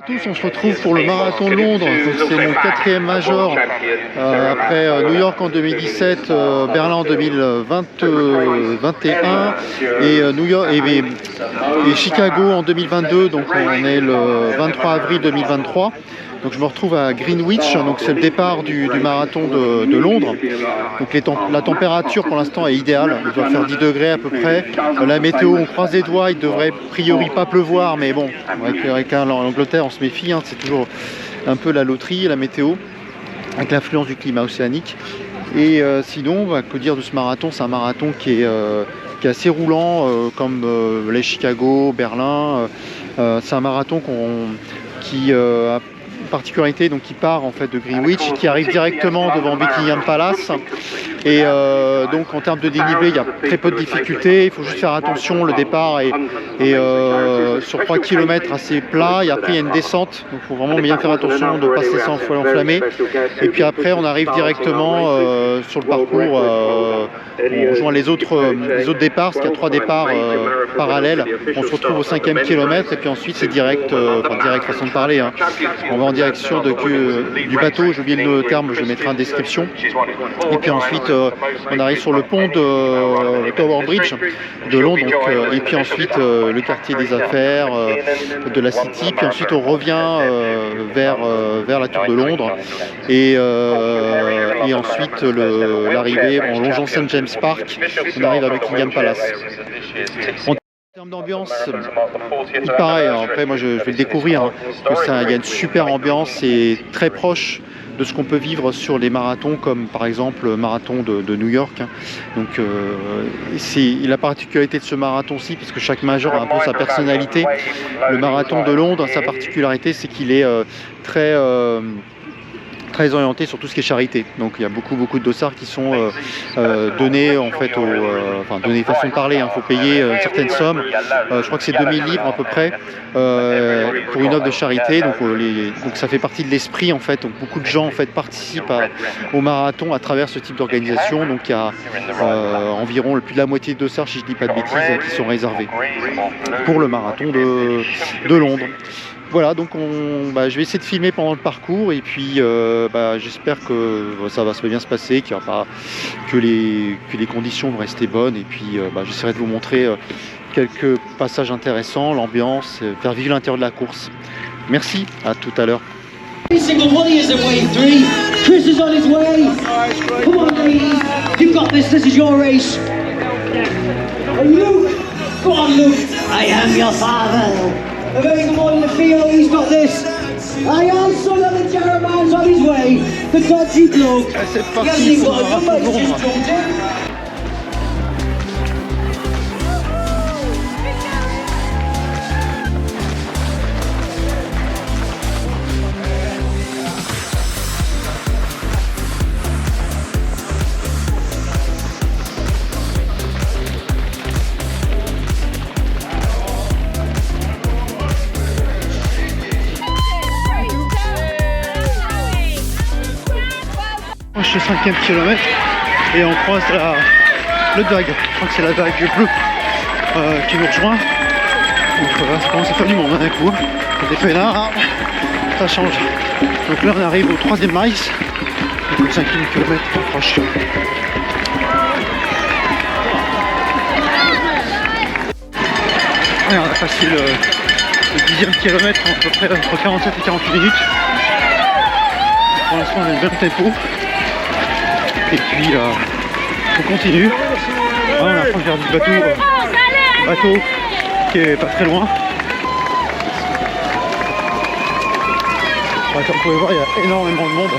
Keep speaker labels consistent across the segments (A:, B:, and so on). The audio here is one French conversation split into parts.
A: Tous, on se retrouve pour le marathon de Londres. C'est mon 4e major après New York en 2017, Berlin en 2021 et New York et Chicago en 2022. Donc on est le 23 avril 2023. Donc je me retrouve à Greenwich, donc c'est le départ du marathon de Londres. Donc la température pour l'instant est idéale, il doit faire 10 degrés à peu près. La météo, on croise les doigts, il devrait a priori pas pleuvoir, mais bon, avec l'Angleterre on se méfie, hein, c'est toujours un peu la loterie, la météo, avec l'influence du climat océanique. Et sinon, que dire de ce marathon? C'est un marathon qui est assez roulant, comme les Chicago, Berlin. C'est un marathon qui a particularité, donc qui part en fait de Greenwich, qui arrive directement devant Buckingham Palace, et donc en termes de dénivelé il y a très peu de difficultés, il faut juste faire attention, le départ est sur 3 km assez plat, et après il y a une descente, donc il faut vraiment bien faire attention de ne pas se laisser enflammer, et puis après on arrive directement sur le parcours, on rejoint les autres départs, parce qu'il y a 3 départs parallèles, on se retrouve au 5e kilomètre, et puis ensuite c'est direct, direct façon de parler, hein. On va en direction du bateau, j'ai oublié le terme, je le mettrai en description. Et puis ensuite, on arrive sur le pont de Tower Bridge de Londres, et puis ensuite le quartier des affaires de la City. Puis ensuite, on revient vers la Tour de Londres, et ensuite l'arrivée en longeant St James Park, on arrive à Buckingham Palace. En termes d'ambiance, il paraît, après moi je vais le découvrir, hein, qu'il y a une super ambiance, c'est très proche de ce qu'on peut vivre sur les marathons, comme par exemple le marathon de New York, hein. Donc la particularité de ce marathon-ci, parce que chaque major a un peu sa personnalité, le marathon de Londres, sa particularité c'est qu'il est très orienté sur tout ce qui est charité. Donc il y a beaucoup de dossards qui sont donnés en fait donnés façon de parler, hein. Faut payer une certaine somme, je crois que c'est 2000 livres à peu près pour une œuvre de charité, donc ça fait partie de l'esprit en fait. Donc beaucoup de gens en fait participent au marathon à travers ce type d'organisation. Donc il y a environ plus de la moitié de dossards, si je dis pas de bêtises, qui sont réservés pour le marathon de Londres. Voilà, donc je vais essayer de filmer pendant le parcours, et puis j'espère que ça va bien se passer, qu'il y aura pas que les conditions vont rester bonnes, et puis j'essaierai de vous montrer quelques passages intéressants, l'ambiance, faire vivre l'intérieur de la course. Merci, à tout à l'heure.
B: Every single one is at wave 3. Chris is on his way. Come on, ladies. You've got this. This is your race. And Luke. Go on, Luke. I am your father. A very good morning to Theo. He's got this. I am son of the Jeremiah's on his way. The dodgy bloke. He hasn't even got a number. He's just jumped in.
A: Le 5e kilomètre, et on croise le DAG, je crois que c'est la DAG bleue qui nous rejoint. Donc ça commence à faire du monde d'un coup, des peinards, ça change. Donc là on arrive au 3e miles, donc le 5e kilomètre proche. Et on a passé le 10e kilomètre à peu près entre 47 et 48 minutes. Pour l'instant on a le même tempo. Et puis on continue. Là, on approche vers du bateau qui est pas très loin. Comme vous pouvez voir, il y a énormément de monde.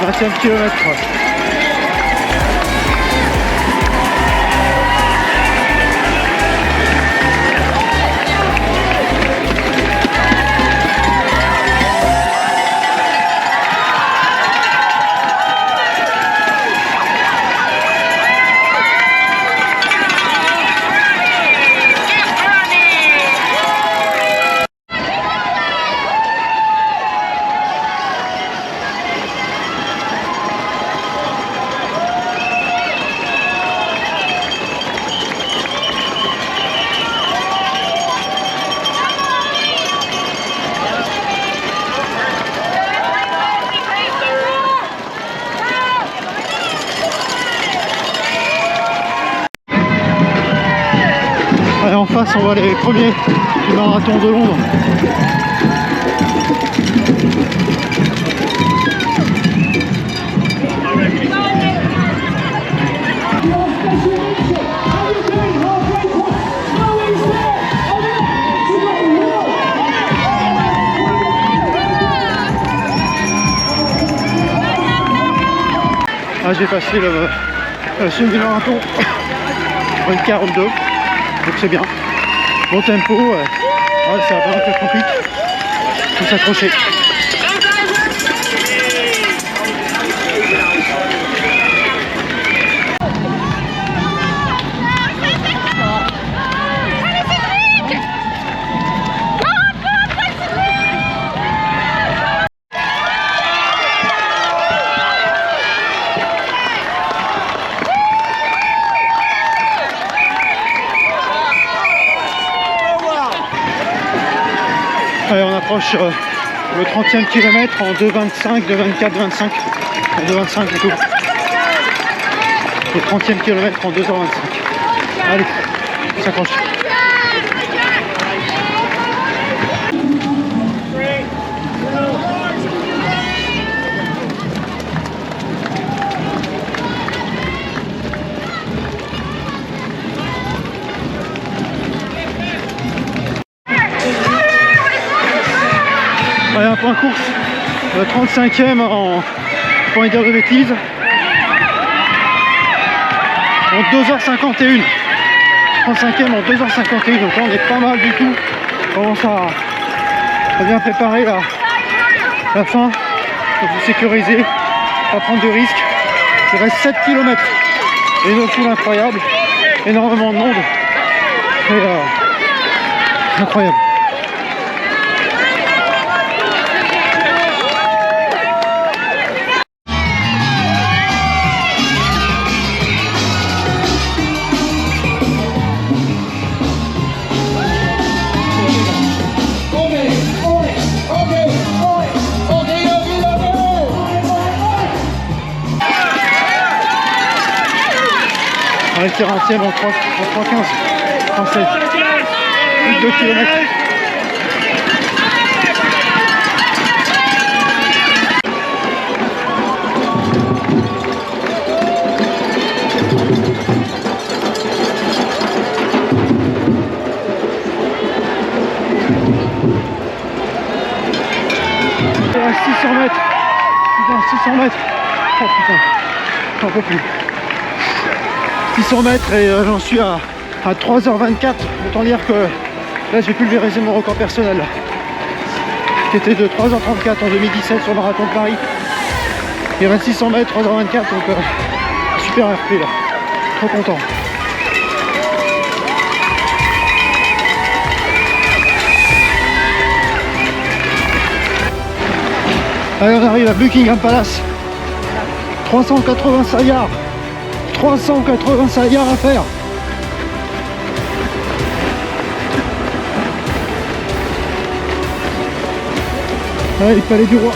A: 20e kilomètre. Et en face, on voit les premiers du marathon de Londres. Ah, j'ai passé le semi du marathon en 1,42, donc c'est bien. Bon tempo, ouais, c'est un peu compliqué, faut s'accrocher. Allez, on approche le 30e kilomètre en 2,25, 2,24, 2,25, 2,25 du tout. Le 30e kilomètre en 2h25. Allez, on s'accroche. Allez, un point course, le 35e en, pour pas dire de bêtises, en 2h51. 35e en 2h51, donc là on est pas mal du tout. On commence à bien préparer la fin, pour vous sécuriser, pas prendre de risques. Il reste 7 km et une foule incroyable, énormément de monde, et incroyable. On est 40e en 3,15, 37, plus de 2 km. Il reste 600 mètres. Putain, 600 mètres. Oh putain, j'en peux plus. 600 mètres et j'en suis à 3h24. Autant dire que là j'ai pulvérisé mon record personnel là, qui était de 3h34 en 2017 sur le marathon de Paris. Il reste 600 mètres, 3h24, donc super RP là, trop content. Allez, on arrive à Buckingham Palace, 385 yards. 385 yards à faire. Allez, palais du roi.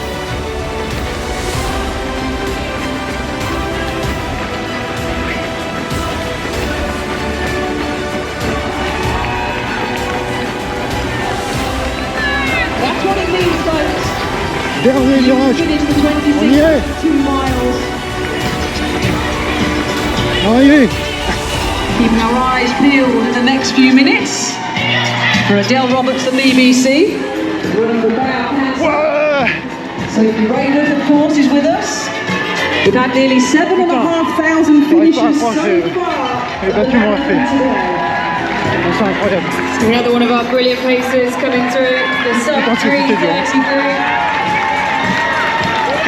A: Dernier virage. On y est. Arrivé.
C: Keeping our eyes peeled in the next few minutes for Adele Roberts, the BBC. Running the bow.
A: Ouais.
C: Sophie Rainer, of course, is with us. We've had nearly 7,500 finishes so far.
A: J'ai battu mon fait. C'est incroyable.
C: Another one of our brilliant paces coming through the sub 3:33.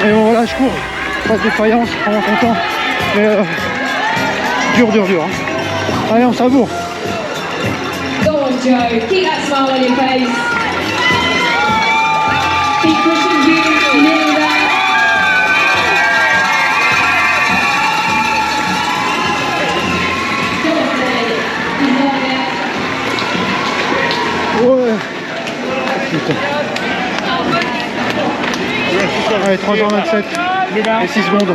A: Et bon voilà, je cours. Pas de défaillance, vraiment content. Mais dur. Hein. Allez, on savoure.
C: Go on, Joe. Keep that smile on your face. Keep pushing, Hugh. You're nearly there.
A: Ouais. Putain. Allez, 3h27 et 6 secondes.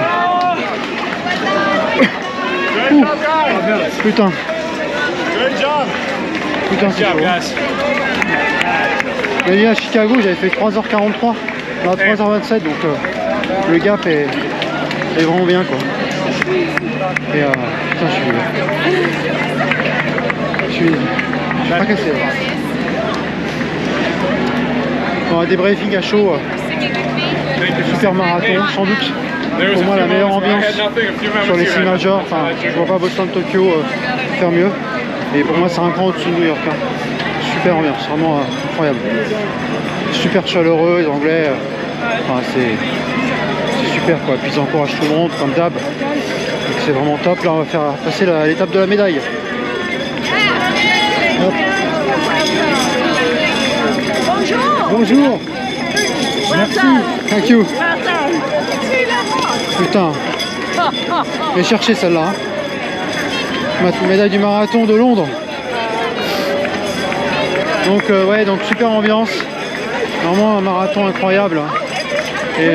A: Ouh. Putain. Putain, c'est chaud. Et à Chicago, j'avais fait 3h43, là 3h27, donc le gap est vraiment bien, quoi. Et putain, je suis pas cassé. Bon, un débriefing à chaud, super marathon, sans doute pour moi la meilleure ambiance sur les 6 majors. Enfin, je vois pas Boston Tokyo faire mieux, et pour moi c'est un cran au-dessus de New York. Hein. Super ambiance, vraiment incroyable. Super chaleureux, les Anglais, enfin, c'est super quoi. Puis ils encouragent tout le monde comme d'hab, donc c'est vraiment top. Là on va faire passer l'étape de la médaille. Hop. Bonjour. Merci. Thank you. Putain. Je vais chercher celle-là. Hein. Ma médaille du marathon de Londres. Donc ouais, donc super ambiance. Vraiment un marathon incroyable. Et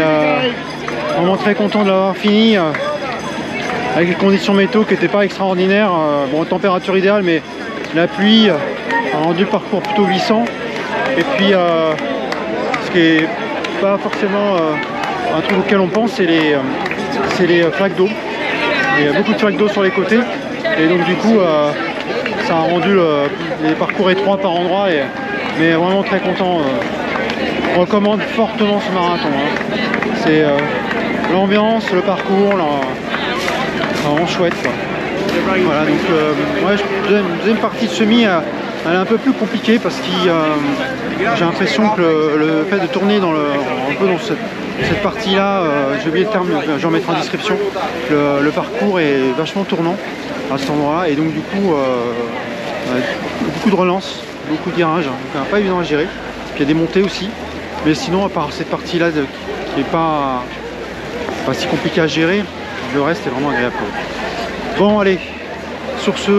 A: vraiment très content de l'avoir fini. Avec les conditions météo qui n'étaient pas extraordinaires. Bon, température idéale, mais la pluie a rendu le parcours plutôt glissant. Et puis ce qui est pas forcément un truc auquel on pense, c'est les flaques d'eau. Il y a beaucoup de flaques d'eau sur les côtés, et donc du coup ça a rendu les parcours étroits par endroits, mais vraiment très content. Je recommande fortement ce marathon. Hein. C'est l'ambiance, le parcours, vraiment chouette, quoi. Voilà, donc ouais, deuxième partie de semi, elle est un peu plus compliquée parce que j'ai l'impression que le fait de tourner un peu dans cette partie-là, j'ai oublié le terme, je vais en mettre en description, le parcours est vachement tournant à cet endroit-là, et donc du coup beaucoup de relances, beaucoup de virages, donc pas évident à gérer. Puis il y a des montées aussi, mais sinon à part cette partie-là qui n'est pas si compliquée à gérer, le reste est vraiment agréable. Bon allez, sur ce,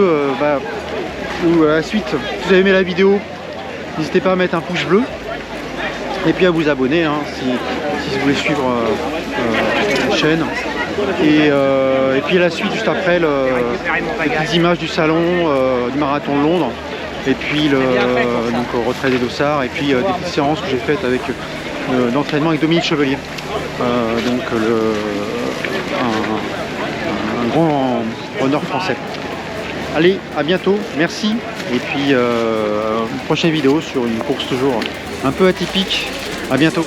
A: ou à la suite, si vous avez aimé la vidéo, n'hésitez pas à mettre un pouce bleu et puis à vous abonner hein, si vous voulez suivre la chaîne. Et puis à la suite, juste après, les petites images du salon, du marathon de Londres, et puis donc, retrait des dossards, et puis des petites séances que j'ai faites avec d'entraînement avec Dominique Chevalier. Donc un grand honneur français. Allez, à bientôt, merci, et puis une prochaine vidéo sur une course toujours un peu atypique. À bientôt.